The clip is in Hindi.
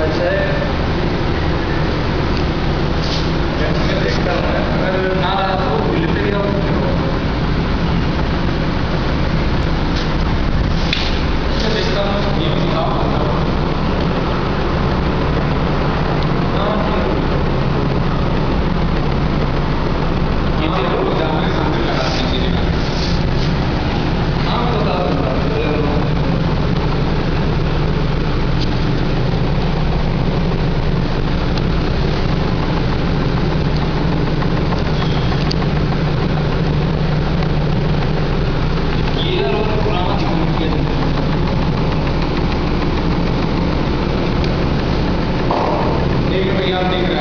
अच्छा है। मैं देखता हूँ, अगर ना रहा तो बिल पे क्या देखता हूँ ये खराब होता है। आप देख